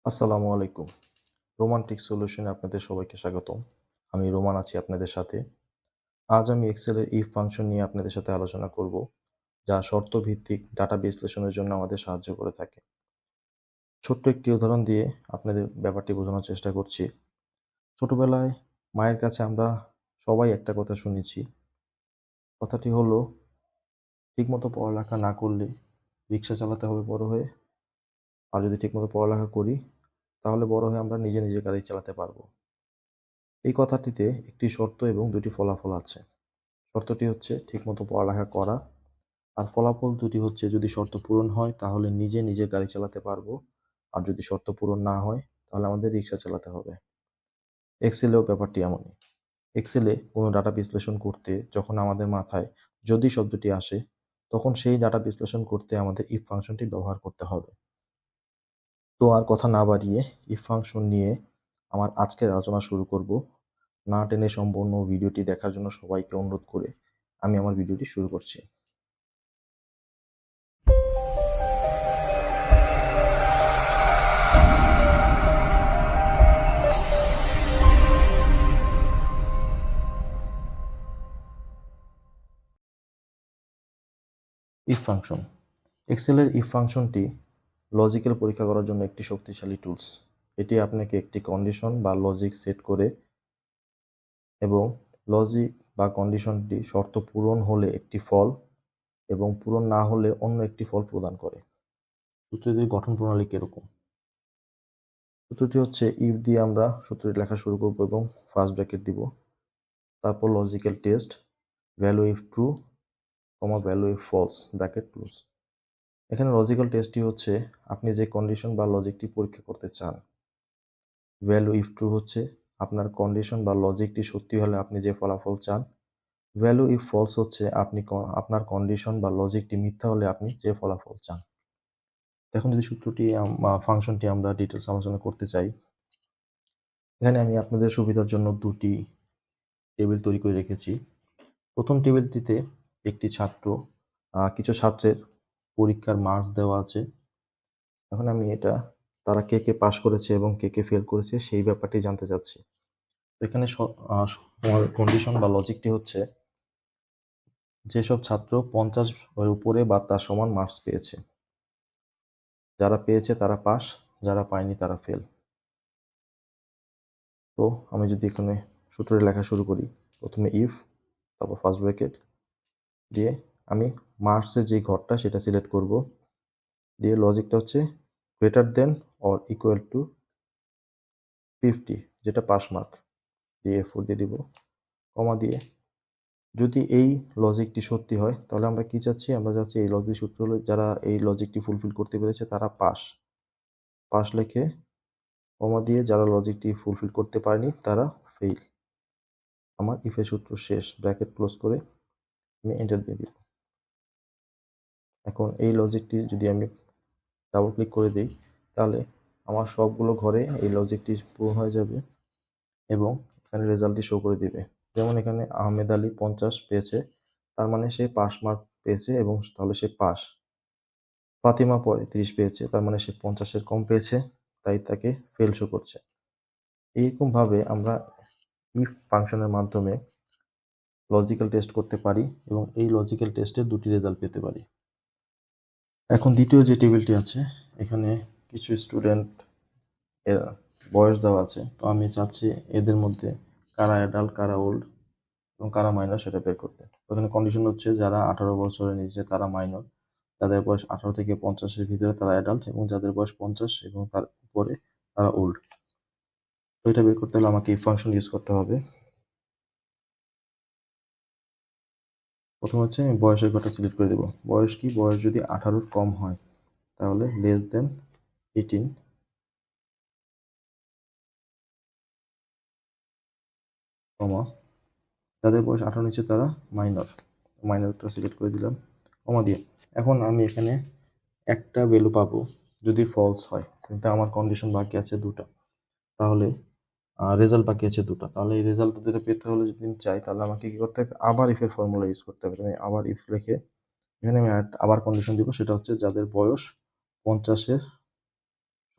আসসালামু আলাইকুম। রোমান্টিক সলিউশনে আপনাদের সবাইকে স্বাগতম। আমি রোমান আছি আপনাদের সাথে। আজ আমি এক্সেলের ইফ ফাংশন নিয়ে আপনাদের সাথে আলোচনা করব, যা শর্ত ভিত্তিক ডাটা বিশ্লেষণের জন্য আমাদের সাহায্য করে থাকে। ছোট্ট একটি উদাহরণ দিয়ে আপনাদের ব্যাপারটি বোঝানোর চেষ্টা করছি। ছোটবেলায় মায়ের কাছে আমরা সবাই একটা কথা শুনেছি। কথাটি হলো, ঠিকমতো পড়ালেখা না করলে রিক্সা চালাতে হবে বড় হয়ে। আর যদি ঠিকমতো পড়ালেখা করি, তাহলে বড় হয়ে আমরা নিজে নিজে গাড়ি চালাতে পারবো। এই কথাটিতে একটি শর্ত এবং দুটি ফলাফল আছে। শর্তটি হচ্ছে ঠিকমতো পড়ালেখা করা, আর ফলাফল দুটি হচ্ছে যদি শর্ত পূরণ হয় তাহলে নিজে নিজে গাড়ি চালাতে পারবো, আর যদি শর্ত পূরণ না হয় তাহলে আমাদের রিক্সা চালাতে হবে। এক্সেলেও ব্যাপারটি এমনই। এক্সেলে কোনো ডাটা বিশ্লেষণ করতে যখন আমাদের মাথায় যদি শব্দটি আসে, তখন সেই ডাটা বিশ্লেষণ করতে আমাদের ইফ ফাংশনটি ব্যবহার করতে হবে। তো আর কথা না বাড়িয়ে ইফ ফাংশন নিয়ে আমার আজকের আলোচনা শুরু করব। না টেনে সম্পূর্ণ ভিডিওটি দেখার জন্য সবাইকে অনুরোধ করে আমি আমার ভিডিওটি শুরু করছি। If function. এক্সেলের ইফ ফাংশনটি লজিক্যাল পরীক্ষা করার জন্য একটি শক্তিশালী টুলস। এটি আপনাকে একটি কন্ডিশন বা লজিক সেট করে এবং লজিক বা কন্ডিশনটি শর্ত পূরণ হলে একটি ফল এবং পূরণ না হলে অন্য একটি ফল প্রদান করে। সূত্রটির গঠন প্রণালী কিরকম? সূত্রটি হচ্ছে, ইফ দিয়ে আমরা সূত্রটি লেখা শুরু করব এবং ফার্স্ট ব্র্যাকেট দিব, তারপর logical test, value if true, value if false, bracket close. এখানে লজিক্যাল টেস্টটি হচ্ছে আপনি যে কন্ডিশন বা লজিকটি পরীক্ষা করতে চান। ভ্যালু ইফ ট্রু হচ্ছে আপনার কন্ডিশন বা লজিকটি সত্যি হলে আপনি যে ফলাফল চান। ভ্যালু ইফ ফলস হচ্ছে আপনার কন্ডিশন বা লজিকটি মিথ্যা হলে আপনি যে ফলাফল চান। এখন যদি সূত্রটি ফাংশনটি আমরা ডিটেলস আলোচনা করতে চাই, এখানে আমি আপনাদের সুবিধার জন্য দুটি টেবিল তৈরি করে রেখেছি। প্রথম টেবিলটিতে একটি ছাত্র, কিছু ছাত্রের পরীক্ষার মার্কস দেওয়া আছে। এখন আমি তারা কে কে পাস করেছে এবং কে কে ফেল করেছে সেই ব্যাপারটি জানতে চাচ্ছি। এখানে আমার কন্ডিশন বা লজিকটি হচ্ছে, যেসব ছাত্র 50 এর উপরে বা তার সমান মার্কস পেয়েছে, যারা পেয়েছে তারা পাস, যারা পায়নি তারা ফেল। তো আমি যদি এখানে সূত্রটি লেখা শুরু করি, প্রথমে ইফ, তারপর ফার্স্ট ব্র্যাকেট দিয়ে আমি মার্কসের যে ঘরটা সেটা সিলেক্ট করব, দিয়ে লজিকটা হচ্ছে greater than or equal to 50, যেটা পাস মার্ক, দিয়ে F4 দিয়ে দিব, কমা দিয়ে যদি এই লজিকটি সত্যি হয় তাহলে আমরা কি চাচ্ছি, আমরা চাচ্ছি এই লজিক সূত্র হলো যারা এই লজিকটি ফুলফিল করতে পেরেছে তারা পাস লিখে কমা দিয়ে যারা লজিকটি ফুলফিল করতে পারেনি তারা ফেল। আমার ইফের সূত্র শেষ, ব্র্যাকেট ক্লোজ করে আমি এন্টার দিয়ে দিব। এখন এই লজিকটি যদি আমি ডাবল ক্লিক করে দিই তাহলে আমার সবগুলো ঘরে এই লজিকটি পূরণ হয়ে যাবে এবং এখানে রেজাল্টটি শো করে দিবে। যেমন এখানে আহমেদ আলী 50 পেয়েছে, তার মানে সে পাস মার্ক পেয়েছে এবং তাহলে সে পাস। ফাতিমা 35 পেয়েছে, তার মানে সে 50-এর কম পেয়েছে, তাই তাকে ফেল শো করছে। এইরকমভাবে আমরা ইফ ফাংশনের মাধ্যমে লজিক্যাল টেস্ট করতে পারি এবং এই লজিক্যাল টেস্টের দুটি রেজাল্ট পেতে পারি। এখন দ্বিতীয় যে টেবিলটি আছে, এখানে কিছু স্টুডেন্ট এর বয়স দেওয়া আছে। তো আমি চাচ্ছি এদের মধ্যে কারা অ্যাডাল্ট, কারা ওল্ড এবং কারা মাইনর সেটা বের করতে। ওখানে কন্ডিশন হচ্ছে যারা 18 বছরের নিচে তারা মাইনর, যাদের বয়স 18 থেকে 50-এর ভিতরে তারা অ্যাডাল্ট এবং যাদের বয়স 50 এবং তার উপরে তারা ওল্ড। তো এটা বের করতে হলে আমাকে ইফ ফাংশন ইউজ করতে হবে। প্রথম হচ্ছে আমি বয়সের ঘরটা সিলেক্ট করে দেবো। বয়স কি, বয়স যদি 18-র কম হয় তাহলে লেস দেন 18, কমা যাদের বয়স 18 নিচে তারা মাইনরটা সিলেক্ট করে দিলাম, কমা দিয়ে। এখন আমি এখানে একটা ভ্যালু পাবো যদি ফলস হয়, কিন্তু আমার কন্ডিশন বাকি আছে দুটা, তাহলে রেজাল্ট বাকি আছে দুটা। তাহলে এই রেজাল্ট দুটো পেতে হলে যদি আমি চাই তাহলে আমাকে কি করতে হবে, আবার ইফের ফর্মুলা ইউজ করতে হবে। আমি আবার ইফ লিখে এখানে আমি আবার কন্ডিশন দিব, সেটা হচ্ছে যাদের বয়স 50-এর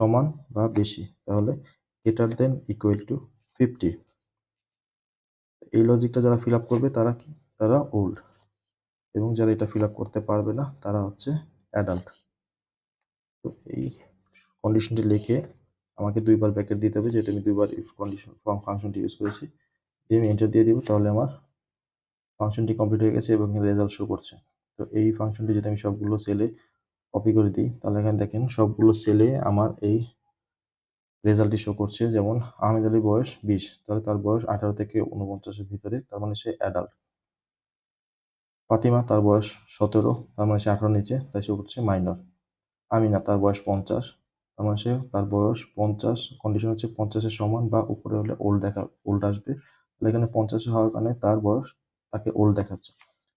সমান বা বেশি, তাহলে গ্রেটার দেন ইকুয়াল টু 50। এই লজিকটা যারা ফিল আপ করবে তারা কি, তারা ওল্ড, এবং যারা এটা ফিল আপ করতে পারবে না তারা হচ্ছে অ্যাডাল্ট। তো এই কন্ডিশনটি লিখে আমাকে দুইবার ব্র্যাকেট দিতে হবে, যেহেতু আমি দুইবার ইফ কন্ডিশন ফাংশনটি ইউজ করেছি, দিয়ে আমি এন্টার দিয়ে দিব, তাহলে আমার ফাংশনটি কমপ্লিট হয়ে গেছে এবং রেজাল্ট শো করছে। তো এই ফাংশনটি যদি আমি সবগুলো সেলে কপি করে দিই, তাহলে এখানে দেখেন সবগুলো সেলে আমার এই রেজাল্টটি শো করছে। যেমন আহমেদ আলীর বয়স 20, তাহলে তার বয়স 18 থেকে 49-এর ভিতরে, তার মানে সে অ্যাডাল্ট। ফাতিমা তার বয়স 17, তার মানে সে 18 নিচে, তাই সে হচ্ছে মাইনর। আমিনা তার বয়স 50, তার মানে সে, তার বয়স 50, কন্ডিশন হচ্ছে 50-এর সমান বা উপরে হলে ওল্ড আসবে, তাহলে এখানে 50 হওয়ার কারণে তার বয়স তাকে ওল্ড দেখাচ্ছে।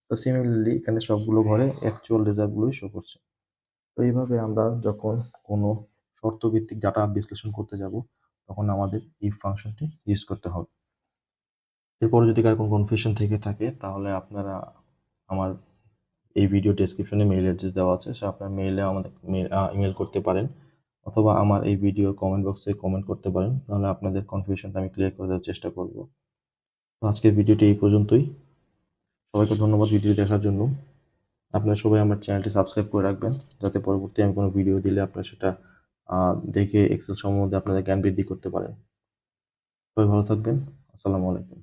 তো সিমিলারলি এখানে সবগুলো ঘরে অ্যাকচুয়াল রেজাল্টগুলোই শো করছে। তো এইভাবে আমরা যখন কোনো শর্তভিত্তিক ডাটা বিশ্লেষণ করতে যাব, তখন আমাদের ইফ ফাংশনটি ইউজ করতে হবে। এরপরে যদি কারো কোনো কনফিউশন থেকে থাকে, তাহলে আপনারা আমার এই ভিডিও ডেসক্রিপশনে মেইল অ্যাড্রেস দেওয়া আছে, সে আপনার মেইলে আমাদের ইমেল করতে পারেন, অথবা আমার এই ভিডিও কমেন্ট বক্সে কমেন্ট করতে পারেন, তাহলে আপনাদের কনফিউশনটা আমি ক্লিয়ার করে দেওয়ার চেষ্টা করব। তো আজকের ভিডিওটি এই পর্যন্তই। সবাইকে ধন্যবাদ ভিডিও দেখার জন্য। আপনারা সবাই আমার চ্যানেলটি সাবস্ক্রাইব করে রাখবেন, যাতে পরবর্তী আমি কোনো ভিডিও দিলে আপনারা সেটা দেখে এক্সেল সম্বন্ধে আপনাদের জ্ঞান বৃদ্ধি করতে পারেন। সবাই ভালো থাকবেন। আসসালামু আলাইকুম।